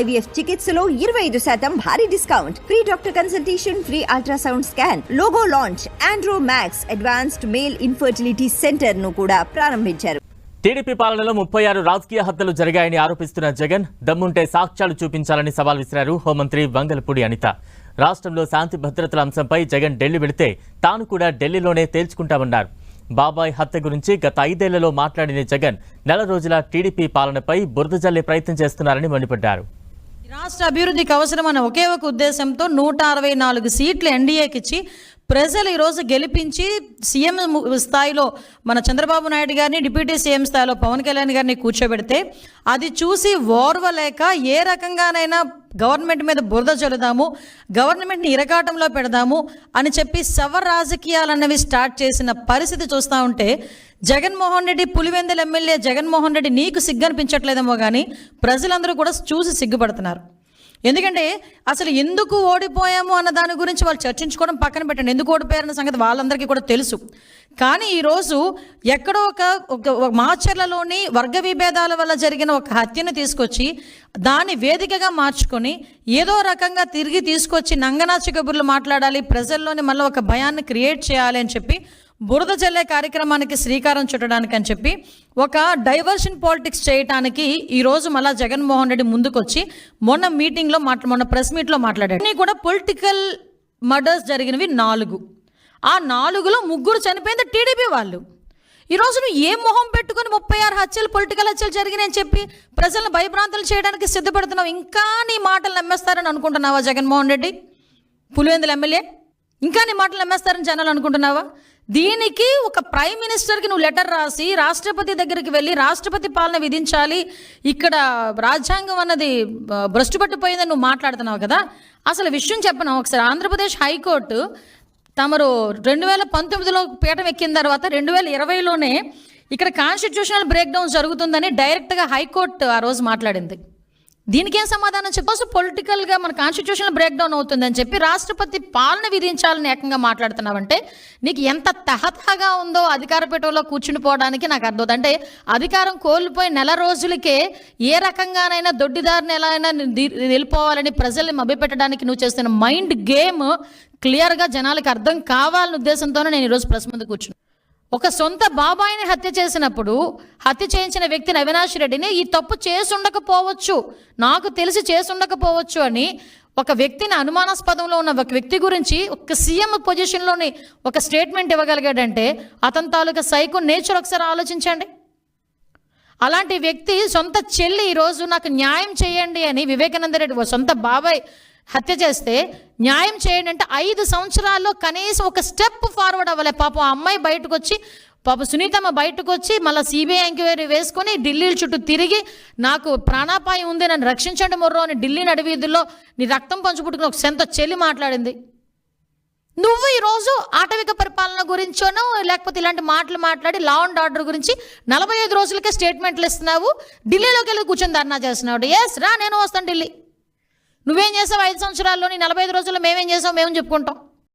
IVF చికిత్సలో 25% భారీ discount, free doctor consultation, free ultrasound scan, logo launch, Andro max advanced male infertility centre ను కూడా ప్రారంభించారు. TDP పాలనలో 36 రాజకీయ హత్యలు జరిగాయని ఆరోపిస్తున్న జగన్ దమ్ముంటే సాక్ష్యాలు చూపించాలని సవాల్ విసిరారు హోంమంత్రి వంగలపూడి అనిత. రాష్ట్రంలో శాంతి భద్రతల అంశంపై జగన్ ఢిల్లీ వెళితే తాను కూడా ఢిల్లీలోనే తేల్చుకుంటామన్నారు. బాబాయ్ హత్య గురించి గత 5 ఏళ్లలో మాట్లాడిన జగన్ నెల రోజుల టీడీపీ పాలనపై బురద జల్లే ప్రయత్నం చేస్తున్నారని మండిపడ్డారు. రాష్ట్ర అభివృద్ధికి అవసరమైన ఒకే ఒక ఉద్దేశంతో 164 సీట్లు ఎన్డీఏకి ఇచ్చి ప్రజలు ఈరోజు గెలిపించి సీఎం స్థాయిలో మన చంద్రబాబు నాయుడు గారిని, డిప్యూటీ సీఎం స్థాయిలో పవన్ కళ్యాణ్ గారిని కూర్చోబెడితే అది చూసి ఓర్వలేక ఏ రకంగానైనా గవర్నమెంట్ మీద బురద చల్లుదాము, గవర్నమెంట్ని ఇరకాటంలో పెడదాము అని చెప్పి శవ రాజకీయాలు అన్నవి స్టార్ట్ చేసిన పరిస్థితి చూస్తూ ఉంటే జగన్మోహన్ రెడ్డి, పులివెందుల ఎమ్మెల్యే జగన్మోహన్ రెడ్డి నీకు సిగ్గనిపించట్లేదేమో కానీ ప్రజలందరూ కూడా చూసి సిగ్గుపడుతున్నారు. ఎందుకంటే అసలు ఎందుకు ఓడిపోయాము అన్న దాని గురించి వాళ్ళు చర్చించుకోవడం పక్కన పెట్టండి. ఎందుకు ఓడిపోయారన్న సంగతి వాళ్ళందరికీ కూడా తెలుసు. కానీ ఈరోజు ఎక్కడో ఒక మాచర్లలోని వర్గ విభేదాల వల్ల జరిగిన ఒక హత్యను తీసుకొచ్చి దాన్ని వేదికగా మార్చుకొని ఏదో రకంగా తిరిగి తీసుకొచ్చి నంగనాచి కబుర్లు మాట్లాడాలి, ప్రజల్లోని మళ్ళీ ఒక భయాన్ని క్రియేట్ చేయాలి అని చెప్పి బురద జల్లే కార్యక్రమానికి శ్రీకారం చుట్టడానికి అని చెప్పి ఒక డైవర్షన్ పాలిటిక్స్ చేయడానికి ఈరోజు మళ్ళీ జగన్మోహన్ రెడ్డి ముందుకొచ్చి మొన్న ప్రెస్ మీట్లో మాట్లాడాడు. అన్నీ కూడా పొలిటికల్ మర్డర్స్ జరిగినవి 4. ఆ 4లో 3 చనిపోయింది టీడీపీ వాళ్ళు. ఈరోజు నువ్వు ఏ మొహం పెట్టుకుని 36 హత్యలు, పొలిటికల్ హత్యలు జరిగినాయని చెప్పి ప్రజలను భయభ్రాంతులు చేయడానికి సిద్ధపడుతున్నావు? ఇంకా నీ మాటలు నమ్మేస్తారని అనుకుంటున్నావా జగన్మోహన్ రెడ్డి, పులివెందుల ఎమ్మెల్యే? ఇంకా నీ మాటలు నమ్మేస్తారని జనాలు అనుకుంటున్నావా? దీనికి ఒక ప్రైమ్ మినిస్టర్కి నువ్వు లెటర్ రాసి రాష్ట్రపతి దగ్గరికి వెళ్ళి రాష్ట్రపతి పాలన విధించాలి, ఇక్కడ రాజ్యాంగం అన్నది భ్రష్టు పట్టిపోయిందని నువ్వు మాట్లాడుతున్నావు కదా. అసలు విషయం చెప్పను ఒకసారి. ఆంధ్రప్రదేశ్ హైకోర్టు తమరు 2019లో పీఠం ఎక్కిన తర్వాత 2020లోనే ఇక్కడ కాన్స్టిట్యూషనల్ బ్రేక్ డౌన్ జరుగుతుందని డైరెక్ట్గా హైకోర్టు ఆ రోజు మాట్లాడింది. దీనికేం సమాధానం చెప్పొచ్చు? పొలిటికల్గా మన కాన్స్టిట్యూషనల్ బ్రేక్ డౌన్ అవుతుందని చెప్పి రాష్ట్రపతి పాలన విధించాలని ఏకంగా మాట్లాడుతున్నావంటే నీకు ఎంత తహతహగా ఉందో అధికార పీఠంలో కూర్చుని పోవడానికి నాకు అర్థం. అంటే అధికారం కోల్పోయి నెల రోజులకే ఏ రకంగానైనా దొడ్డిదారిని ఎలా అయినా వెళ్ళిపోవాలని ప్రజల్ని మభ్యపెట్టడానికి నువ్వు చేస్తున్న మైండ్ గేమ్ క్లియర్గా జనాలకు అర్థం కావాలనే ఉద్దేశంతోనే నేను ఈరోజు ప్రెస్ ముందు కూర్చున్నాను. ఒక సొంత బాబాయిని హత్య చేసినప్పుడు హత్య చేయించిన వ్యక్తిని అవినాష్ రెడ్డిని ఈ తప్పు చేసుండకపోవచ్చు, నాకు తెలిసి చేసుండకపోవచ్చు అని ఒక వ్యక్తిని అనుమానాస్పదంలో ఉన్న ఒక వ్యక్తి గురించి ఒక సీఎం పొజిషన్లోని ఒక స్టేట్మెంట్ ఇవ్వగలిగాడంటే అతని తాలూకా సైకో నేచర్ ఒకసారి ఆలోచించండి. అలాంటి వ్యక్తి సొంత చెల్లి ఈరోజు నాకు న్యాయం చేయండి అని వివేకానంద రెడ్డి సొంత బాబాయ్ హత్య చేస్తే న్యాయం చేయండి అంటే 5 సంవత్సరాల్లో కనీసం ఒక స్టెప్ ఫార్వర్డ్ అవ్వలే. పాపం ఆ అమ్మాయి బయటకు వచ్చి, సునీతమ్మ బయటకు వచ్చి మళ్ళీ సిబిఐ ఎంక్వైరీ వేసుకొని ఢిల్లీ చుట్టూ తిరిగి నాకు ప్రాణాపాయం ఉంది, నన్ను రక్షించండి మొర్రో అని ఢిల్లీ నడివీధుల్లో నీ రక్తం పంచుపుట్టుకుని ఒక సొంత చెల్లి మాట్లాడింది. నువ్వు ఈరోజు ఆటవిక పరిపాలన గురించోనో లేకపోతే ఇలాంటి మాటలు మాట్లాడి లా అండ్ ఆర్డర్ గురించి 45 రోజులకే స్టేట్మెంట్లు ఇస్తున్నావు, ఢిల్లీలోకి వెళ్ళి కూర్చొని ధర్నా చేస్తున్నావు. ఎస్ రా, నేను వస్తాను ఢిల్లీ. నువ్వేం చేసావు 5 సంవత్సరాల్లోని 45 రోజుల్లో మేమేం చేసావు మేము చెప్పుకుంటాం.